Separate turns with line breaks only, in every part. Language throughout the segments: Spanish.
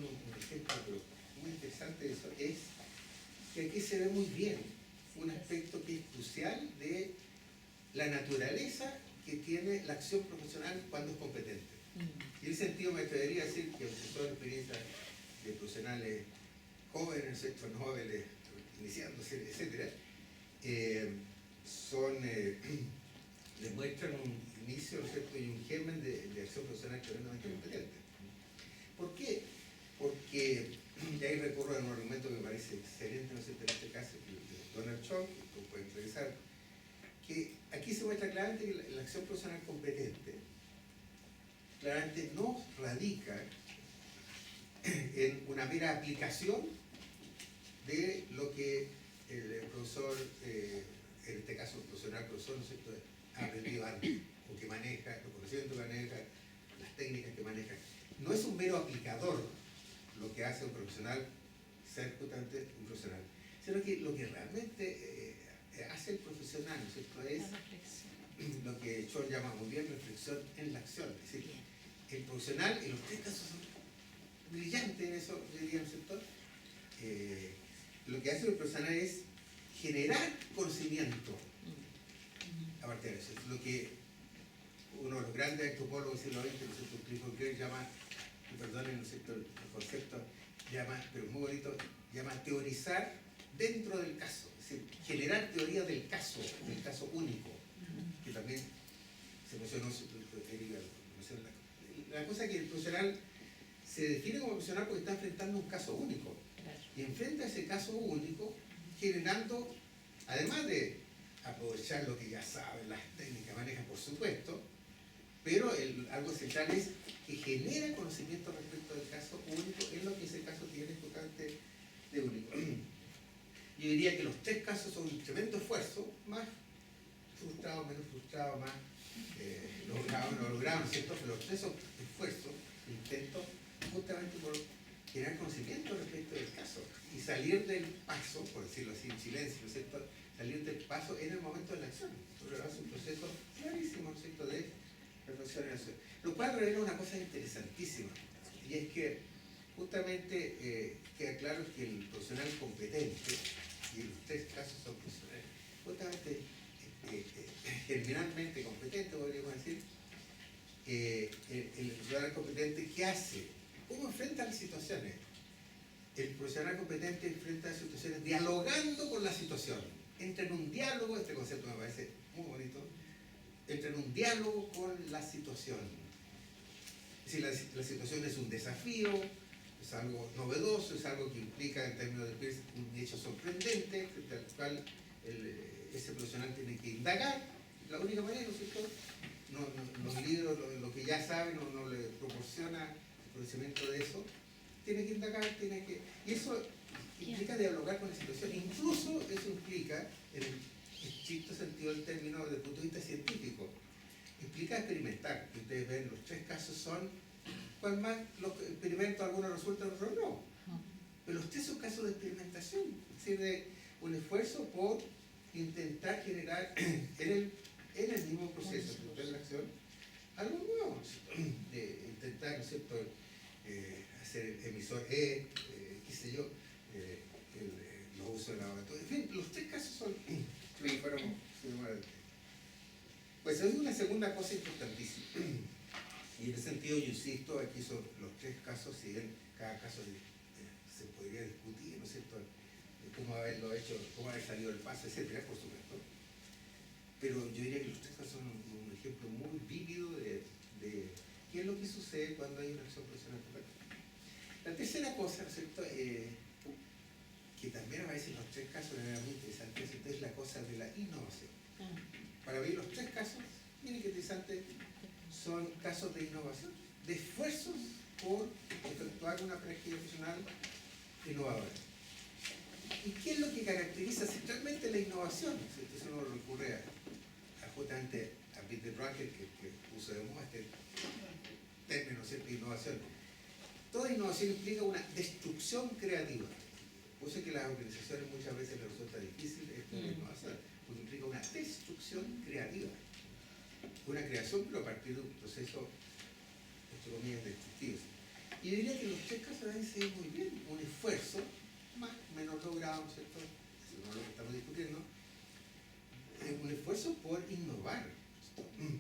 un ejemplo pero muy interesante de eso, es que aquí se ve muy bien un aspecto que es crucial de la naturaleza que tiene la acción profesional cuando es competente. Y en ese sentido me atrevería a decir que aunque toda la experiencia de profesionales jóvenes, sector jóvenes, iniciándose, etc., demuestran un inicio, ¿no es cierto?, y un germen de acción profesional tremendamente competente. ¿Por qué? Porque, y ahí recurro a un argumento que me parece excelente, ¿no es cierto?, en este caso, de Donald Trump, que tú puedes revisar, que aquí se muestra claramente que la acción profesional competente claramente no radica en una mera aplicación de lo que el profesor, en este caso el profesional profesor, ¿no es cierto?, ha aprendido antes, o que maneja, los conocimientos que maneja, las técnicas que maneja. No es un mero aplicador lo que hace un profesional ser justamente un profesional, sino que lo que realmente hace el profesional, ¿no es cierto?, es lo que Scholl llama muy bien reflexión en la acción. Es decir, el profesional, en los tres casos son brillantes en eso, diría, ¿no es cierto?, lo que hace el profesional es generar conocimiento a partir de eso. Es lo que uno de los grandes antropólogos del siglo XX, ¿no es cierto?, Clifford Geertz llama, y perdonen, ¿no es cierto?, el concepto, llama, pero muy bonito, llama teorizar dentro del caso, es decir, generar teoría del caso único, que también se mencionó, la cosa es que el profesional se define como profesional porque está enfrentando un caso único, y enfrenta ese caso único generando, además de aprovechar lo que ya sabe, las técnicas manejan, por supuesto, pero algo esencial es que genera conocimiento respecto del caso único, es lo que ese caso tiene justamente de único. Yo diría que los tres casos son un tremendo esfuerzo, más frustrado, menos frustrado, más logrado, no logrado, ¿no es cierto? Pero los tres son esfuerzos, intentos, justamente por generar conocimiento respecto del caso y salir del paso, por decirlo así, en silencio, ¿no es cierto?, salir del paso en el momento de la acción. Pero es un proceso clarísimo, ¿no es cierto?, de reflexión en la acción. Lo cual revela una cosa interesantísima, y es que justamente queda claro que el profesional competente, y en los tres casos son profesionales, justamente germinalmente competente, podríamos decir, el profesional competente, ¿qué hace? ¿Cómo enfrenta las situaciones? El profesional competente enfrenta las situaciones dialogando con la situación. Entra en un diálogo, este concepto me parece muy bonito, entra en un diálogo con la situación. Es decir, la situación es un desafío, es algo novedoso, es algo que implica en términos de un hecho sorprendente, frente al cual ese profesional tiene que indagar. La única manera, ¿no es cierto? Los libros, lo que ya sabe, no le proporciona el conocimiento de eso. Tiene que indagar, y eso implica dialogar con la situación. Incluso eso implica, en el estricto sentido del término, desde el punto de vista científico, implica experimentar. Que ustedes ven, los tres casos son, cual más los experimentos, algunos resultan, otros no. Pero los tres son casos de experimentación, es decir, de un esfuerzo por intentar generar en el mismo proceso de la acción algo nuevo, de intentar, ¿no es cierto?, hacer emisor qué sé yo, los usos de laboratorio. En fin, los tres casos son pues es una segunda cosa importantísima. Y en ese sentido, yo insisto, aquí son los tres casos, si bien cada caso se podría discutir, ¿no es cierto?, cómo haberlo hecho, cómo haber salido del paso, etcétera, por supuesto. Pero yo diría que los tres casos son un ejemplo muy vívido de qué es lo que sucede cuando hay una acción profesional correcta. La tercera cosa, ¿no es cierto?, que también aparece en los tres casos de manera muy interesante, es la cosa de la innovación. Para mí los tres casos, miren qué interesante, son casos de innovación, de esfuerzos por efectuar una práctica profesional innovadora. ¿Y qué es lo que caracteriza centralmente la innovación? Entonces uno recurre justamente a Peter Drucker, que puso de moda este término, ¿cierto?, de innovación. Toda innovación implica una destrucción creativa. Por eso es que a las organizaciones muchas veces les resulta difícil esto de innovación, porque implica una destrucción creativa. Una creación, pero a partir de un proceso, entre comillas, destructivo. Y yo diría que los tres casos deben ser muy bien, un esfuerzo, más menos logrado, ¿no es cierto? Eso no es lo que estamos discutiendo, un esfuerzo por innovar,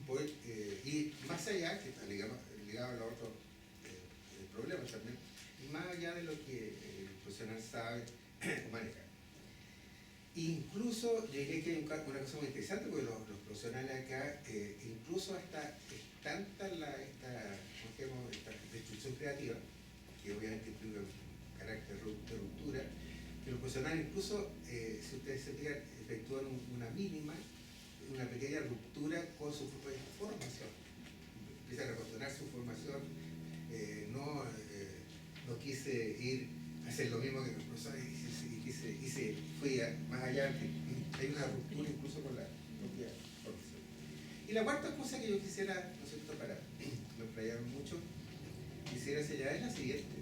por ir más allá, que está ligado a los otros problemas también, y más allá de lo que el profesional sabe o maneja. Incluso, yo diría que hay una cosa muy interesante, porque los profesionales acá, incluso hasta es tanta esta destrucción creativa, que obviamente implica un carácter de ruptura, que los profesionales incluso, si ustedes se fijan, efectúan una pequeña ruptura con su propia formación. Empiezan a cuestionar su formación, no quise ir a hacer lo mismo que los profesores y se fui más allá, hay una ruptura incluso con la propia formación. Y la cuarta cosa que yo quisiera, ¿no es cierto?, para no explayar mucho, quisiera señalar es la siguiente.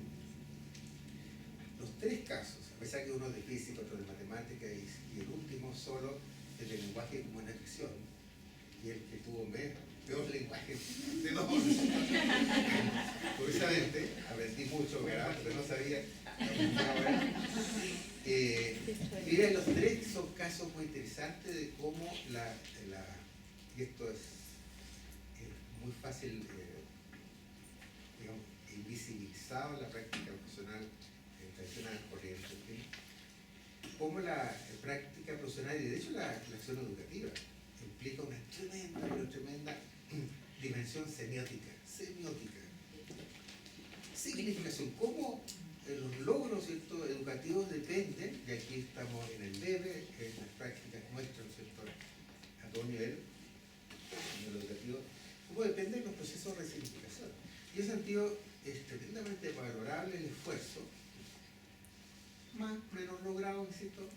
Los tres casos, a pesar que uno es de física, otro de matemática y el último solo el de lenguaje como una ficción, y el que tuvo peor lenguaje de dos. Curiosamente, aprendí mucho, ¿verdad? Pero no sabía. Miren, los tres son casos muy interesantes de cómo y esto es muy fácil, digamos, invisibilizado en la práctica profesional tradicional, corriente, cómo la práctica profesional y de hecho la acción educativa implica una tremenda dimensión semiótica, significación, cómo los logros, ¿cierto?, educativos dependen, y aquí estamos en el debe, en las prácticas nuestras, ¿cierto?, a todo nivel educativo, cómo dependen los procesos de resignificación. Y en ese sentido es tremendamente valorable el esfuerzo, más o menos logrado, ¿cierto?,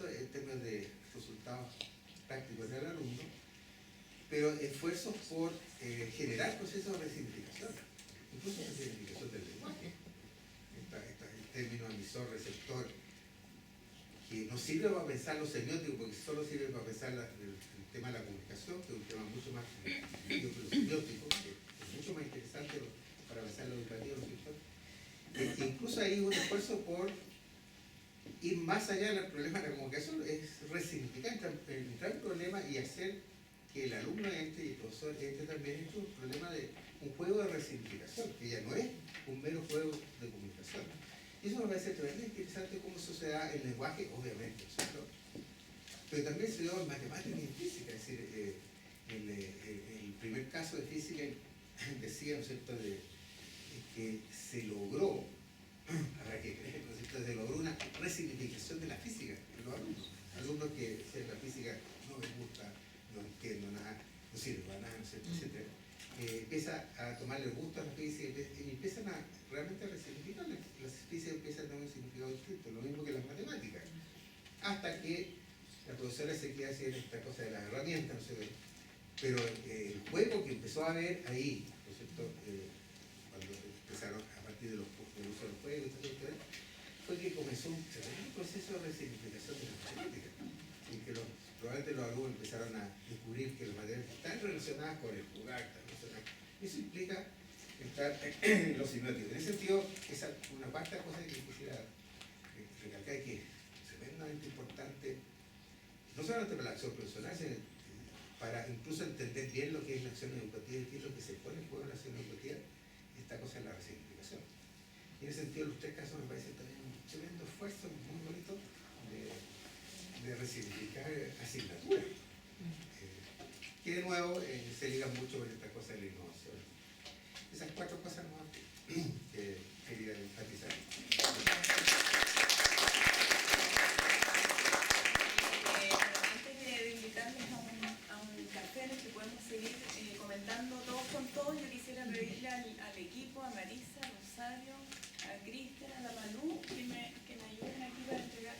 en términos de resultados prácticos del alumno, pero esfuerzos por generar procesos de resignificación, incluso resignificación del lenguaje. El término emisor-receptor, que no sirve para pensar lo semiótico, porque solo sirve para pensar el tema de la comunicación, que es un tema mucho más semiótico, que es mucho más interesante para pensar lo educativo, ¿no es cierto? Incluso hay un esfuerzo por ir más allá del problema de la comunicación, es resignificar, entrar en el problema y hacer que el alumno entre y el profesor entre también en un problema de un juego de resignificación, que ya no es un mero juego de comunicación. Y eso me parece tremendamente interesante cómo eso se da en lenguaje, obviamente, ¿cierto? Pero también se dio en matemáticas y en física, es decir, el primer caso de física decía, ¿no es cierto?, que se logró, habrá que creer, ¿no es cierto?, se logró una resignificación de la física en los alumnos que decían la física no me gusta, no entiendo nada, no sirve para nada, ¿no es cierto?, etcétera. Empieza a tomarle gusto a la física y empiezan a realmente a resignificar. Las físicas empiezan a tener un significado distinto, lo mismo que las matemáticas, hasta que la profesora se queda haciendo esta cosa de las herramientas, no sé qué. Pero el juego que empezó a haber ahí, ¿no es cierto?, cuando empezaron a partir del uso del juego, etcétera, fue que comenzó un tremendo proceso de resignificación de las matemáticas, en que probablemente los alumnos empezaron a descubrir que las matemáticas están relacionadas con el jugar, eso implica estar en los semióticos. En ese sentido, esa es una parte de las cosas que quisiera recalcar, que es tremendamente importante, no solamente para la acción profesional, sino para incluso entender bien lo que es la acción educativa y qué es lo que se pone en juego en la acción educativa, esta cosa es la resignificación. Y en ese sentido, los tres casos me parecen también un tremendo esfuerzo muy bonito de resignificar asignaturas, que de nuevo se ligan mucho con esta cosa de la innovación. Esas cuatro cosas nomás que quería enfatizar.
Antes de invitarles a un café en el que podemos seguir comentando todos con todos, yo quisiera pedirle al equipo, a Marisa, a Rosario, a Cristian, a la Malú, que me ayuden aquí para entregar.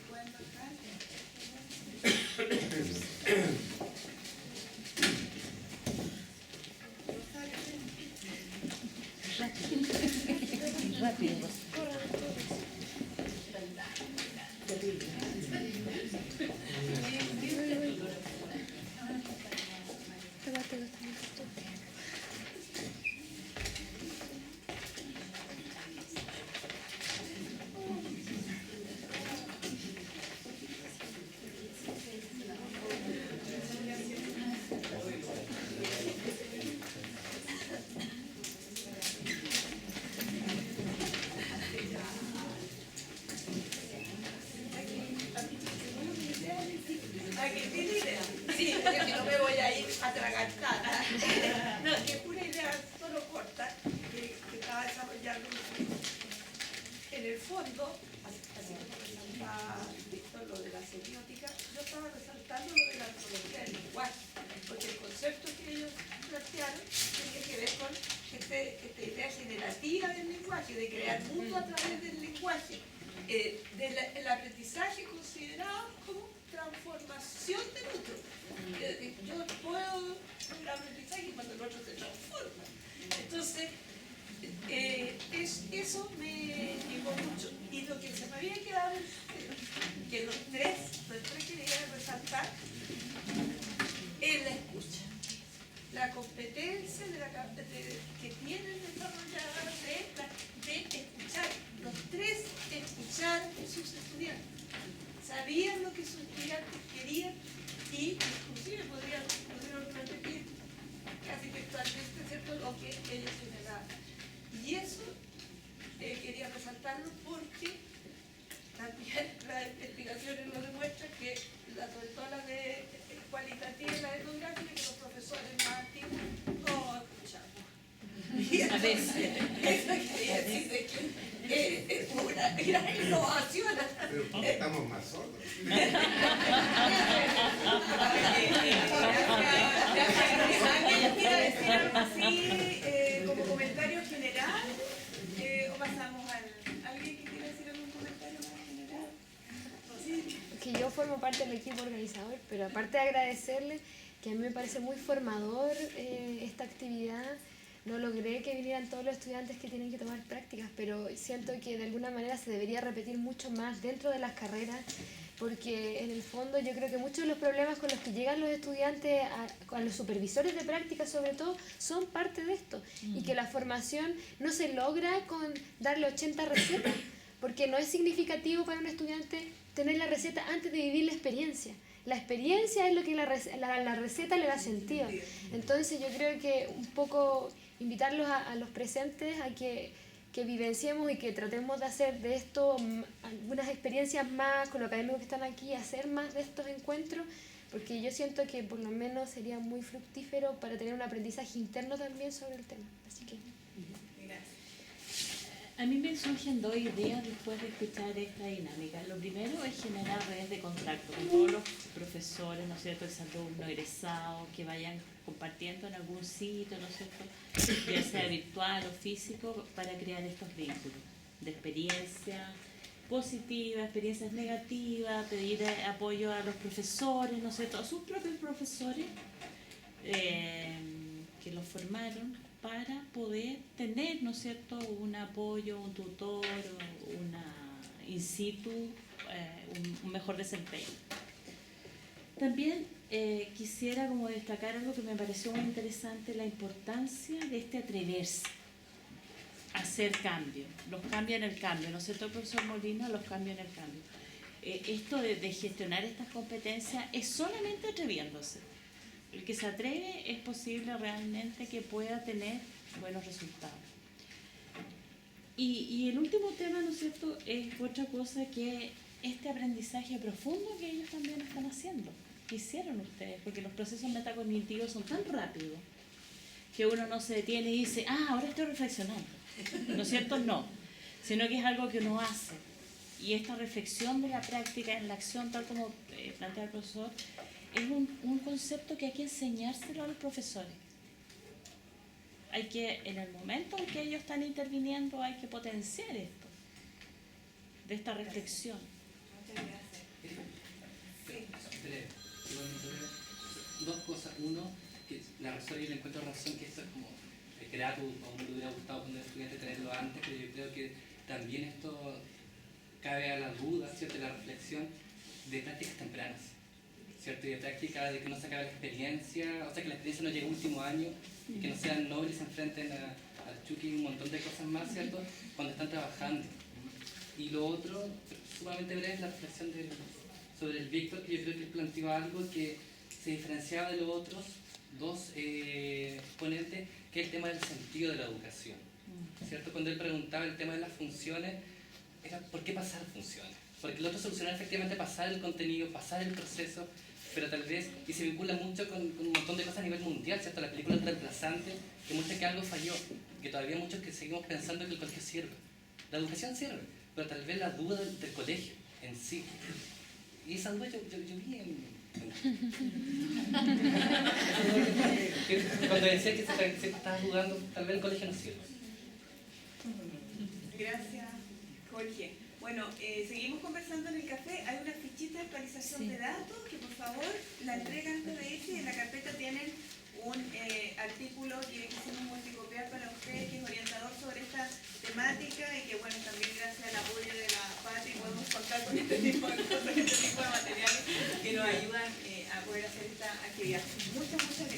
¿Pueden bajar?
Rápido. desarrollarlo. En el fondo, así como resaltaba Víctor lo de la semiótica, yo estaba resaltando lo de la antropología del lenguaje, porque el concepto que ellos plantearon tenía que ver con esta idea generativa del lenguaje, de crear mundo a través del lenguaje, el aprendizaje considerado como transformación del otro. Yo puedo lograr aprendizaje cuando el otro se transforma. Entonces, eso me llegó mucho. Y lo que se me había quedado que los tres quería resaltar es la escucha. La competencia que tienen desarrollada de escuchar. Los tres escuchar a sus estudiantes. Sabían lo que sus estudiantes querían y inclusive pudieron repetir casi textualmente, ¿cierto?, lo que ellos generaban. Y eso quería resaltarlo porque también las investigaciones nos demuestran que, sobre todo la de cualitativa y la etnográfica, que los profesores más antiguos no escuchamos. Y
A veces.
eso quería decir de que es una gran innovación.
Pero porque estamos más sordos.
¿Alguien quiere decir algo así como comentario general? ¿O pasamos al... ¿Alguien que quiera decir algún comentario más general? Sí.
Que yo formo parte del equipo organizador, pero aparte de agradecerle, que a mí me parece muy formador esta actividad. No logré que vinieran todos los estudiantes que tienen que tomar prácticas, pero siento que de alguna manera se debería repetir mucho más dentro de las carreras, porque en el fondo yo creo que muchos de los problemas con los que llegan los estudiantes, a los supervisores de prácticas sobre todo, son parte de esto, y que la formación no se logra con darle 80 recetas, porque no es significativo para un estudiante tener la receta antes de vivir la experiencia. La experiencia es lo que la receta le da sentido. Entonces yo creo que un poco invitarlos a los presentes a que vivenciemos y que tratemos de hacer de esto algunas experiencias más, con los académicos que están aquí, hacer más de estos encuentros, porque yo siento que por lo menos sería muy fructífero para tener un aprendizaje interno también sobre el tema. Así que...
A mí me surgen dos ideas después de escuchar esta dinámica. Lo primero es generar redes de contacto con todos los profesores, ¿no es cierto?, exalumnos, egresados, que vayan compartiendo en algún sitio, ¿no es cierto?, ya sea virtual o físico, para crear estos vínculos de experiencia positiva, experiencias negativas, pedir apoyo a los profesores, ¿no es cierto?, a sus propios profesores que los formaron, para poder tener, ¿no es cierto?, un apoyo, un tutor, una in situ, un mejor desempeño. También quisiera como destacar algo que me pareció muy interesante, la importancia de este atreverse a hacer cambios, los cambios en el cambio, ¿no es cierto, profesor Molina? Los cambios en el cambio. Esto de gestionar estas competencias es solamente atreviéndose. El que se atreve es posible realmente que pueda tener buenos resultados. Y el último tema, ¿no es cierto?, es otra cosa, que este aprendizaje profundo que ellos también están haciendo, que hicieron ustedes, porque los procesos metacognitivos son tan rápidos que uno no se detiene y dice, ahora estoy reflexionando, ¿no es cierto? No, sino que es algo que uno hace. Y esta reflexión de la práctica en la acción, tal como plantea el profesor, es un concepto que hay que enseñárselo a los profesores. Hay que, en el momento en que ellos están interviniendo, hay que potenciar esto, de esta reflexión.
Muchas gracias.
Dos cosas. Uno, que la razón, y le encuentro razón, que esto es como grato, a uno le hubiera gustado cuando era estudiante tenerlo antes, pero yo creo que también esto cabe a la duda, ¿cierto?, de la reflexión de prácticas tempranas, ¿cierto?, y de práctica de que no se acabe la experiencia, o sea, que la experiencia no llegue al último año y que no sean nobles y se enfrenten al Chucky y un montón de cosas más, ¿cierto?, cuando están trabajando. Y lo otro, sumamente breve, es la reflexión sobre el Víctor, que yo creo que él planteó algo que se diferenciaba de los otros dos ponentes, que es el tema del sentido de la educación, ¿cierto? Cuando él preguntaba el tema de las funciones, era ¿por qué pasar funciones? Porque el otro solucionar efectivamente pasar el contenido, pasar el proceso, pero tal vez, y se vincula mucho con un montón de cosas a nivel mundial, ¿cierto? La película El Reemplazante, que muestra que algo falló, que todavía hay muchos que seguimos pensando que el colegio sirve. La educación sirve, pero tal vez la duda del colegio en sí. Y esa duda yo vi cuando decía que se estaba jugando, tal vez el colegio no sirve.
Gracias, Jorge. Bueno, seguimos conversando en el café. Hay una fichita de actualización de datos que por favor la entregan antes de irse y en la carpeta tienen un artículo que quisimos multicopiar para ustedes que es orientador sobre esta temática y que bueno, también gracias al apoyo de la Pati podemos contar con este tipo de cosas, este tipo de materiales que nos ayudan a poder hacer esta actividad. Muchas gracias.